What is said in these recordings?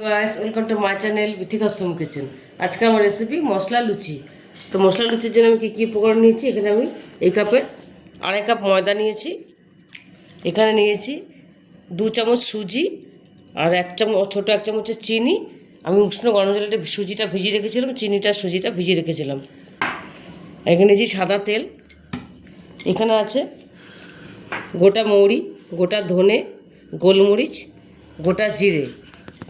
Guys welcome to my channel Bithika Som kitchen. আজকে আমার recipe মশলা লুচি। তো মশলা লুচির জন্য আমি কী উপকরণ নিয়েছি, এখানে আমি এই কাপের 2.5 কাপ ময়দা নিয়েছি, এখানে নিয়েছি 2 চামচ সুজি আর 1 চামচ ছোটো 1 চামচের চিনি। আমি উষ্ণ গরম জলে সুজিটা ভিজিয়ে রেখেছিলাম, চিনিটা সুজিটা ভিজিয়ে রেখেছিলাম। এখানে নিয়েছি সাদা তেল, এখানে আছে গোটা মৌরি, গোটা ধনে, গোলমরিচ, গোটা জিরে,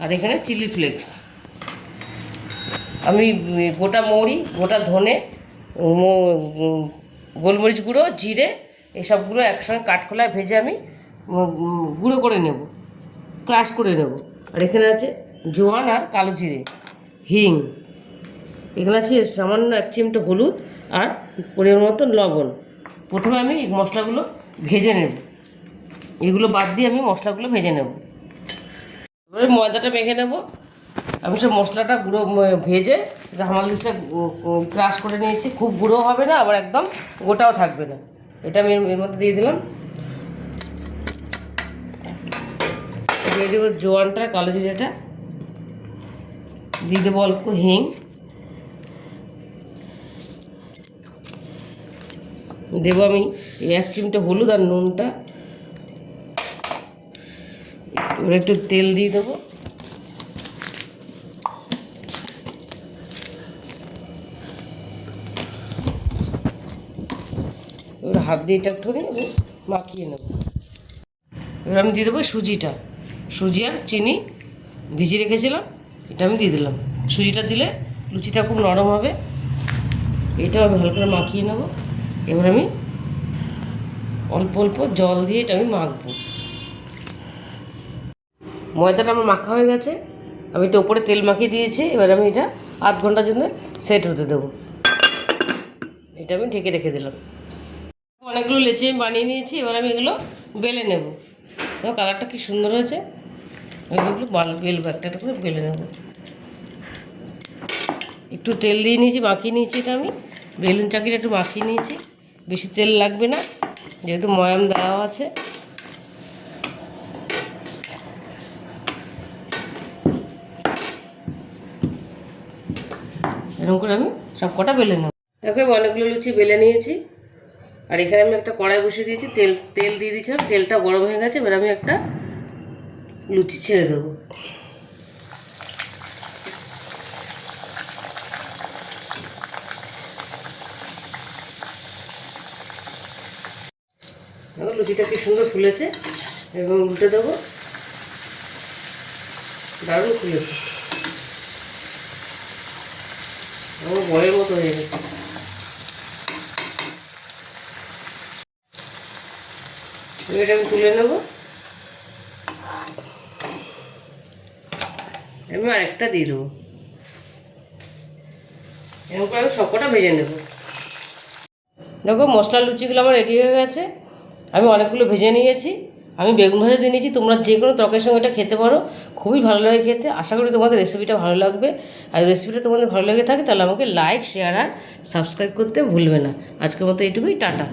আর এখানে চিলি ফ্লেক্স। আমি গোটা মৌরি, গোটা ধনে, গোলমরিচ গুঁড়ো, জিরে এসবগুলো একসঙ্গে কাঠখোলায় ভেজে আমি গুঁড়ো করে নেব, ক্রাশ করে নেব। আর এখানে আছে জোয়ান আর কালো জিরে, হিং, এখানে আছে সামান্য 1 চিমটে হলুদ আর পরিমাণ মতো লবণ। প্রথমে আমি এই মশলাগুলো ভেজে নেব, এগুলো বাদ দিয়ে আমি মশলাগুলো ভেজে নেব। এবারে ময়দাটা মেখে নেব। আমি সব মশলাটা গুঁড়ো ভেজে হামাল দিস্তা ক্রাশ করে নিয়েছি। খুব গুঁড়ো হবে না, আবার একদম গোটাও থাকবে না। এটা আমি এর মধ্যে দিয়ে দিলাম। দিয়ে দেবো জোয়ানটা, কালো জিরেটা দিয়ে দেবো, অল্প হিং, দেবো আমি 1 চিমটে হলুদ আর নুনটা। এবার একটু তেল দিয়ে দেবো। এবার হাত দিয়ে এটা একটু মাখিয়ে নেব। এবার আমি দিয়ে দেবো সুজিটা, সুজি আর চিনি ভিজিয়ে রেখেছিলাম, এটা আমি দিয়ে দিলাম। সুজিটা দিলে লুচিটা খুব নরম হবে। এটাও আমি ভালো করে মাখিয়ে নেব। এবার আমি অল্প অল্প জল দিয়ে এটা আমি মাখবো। ময়দাটা আমার মাখা হয়ে গেছে, আমি এটা উপরে তেল মাখিয়ে দিয়েছি। এবার আমি এটা আধ ঘন্টার জন্য সেট হতে দেবো। এটা আমি ঢেকে রেখে দিলাম। অনেকগুলো লেচি আমি বানিয়ে নিয়েছি, এবার আমি এগুলো বেলে নেব। দেখো কালারটা কি সুন্দর হয়েছে। এগুলো বেলবো, একটা করে বেলে নেব। একটু তেল দিয়ে নিয়েছি, মাখিয়ে নিয়েছি। এটা আমি বেলুন চাকিটা একটু মাখিয়ে নিয়েছি, বেশি তেল লাগবে না যেহেতু ময়াম দেওয়া আছে। এরকম করে আমি সব কটা বেলে নেব। দেখো অনেকগুলো লুচি বেলে নিয়েছি। আর এখানে আমি একটা কড়াই বসিয়ে দিয়েছি, তেল দিয়ে দিয়েছিলাম, তেলটা গরম হয়ে গেছে। এবার আমি একটা লুচি ছেড়ে দেবো। দেখো লুচিটা কি সুন্দর ফুলেছে, এবং উল্টে দেবো। দারুণ ফুলেছে, আমার বয়ের মতো হয়ে গেছে। এটা আমি তুলে নেব। আমি আরেকটা দিয়ে দেবো। এরকম করে আমি সবকটা ভেজে নেব। দেখো মশলা লুচিগুলো আমার রেডি হয়ে গেছে। আমি অনেকগুলো ভেজে নিয়েছি। আমি বেগুন ভাজা দিয়ে নিয়েছি, তোমরা যে কোনো তরকারির সঙ্গে এটা খেতে পারো, খুবই ভালো লাগে খেতে। আশা করি তোমাদের রেসিপিটা ভালো লাগবে। আর রেসিপিটা তোমাদের ভালো লেগে থাকে তাহলে আমাকে লাইক, শেয়ার আর সাবস্ক্রাইব করতে ভুলবে না। আজকের মতো এইটুকুই, টাটা।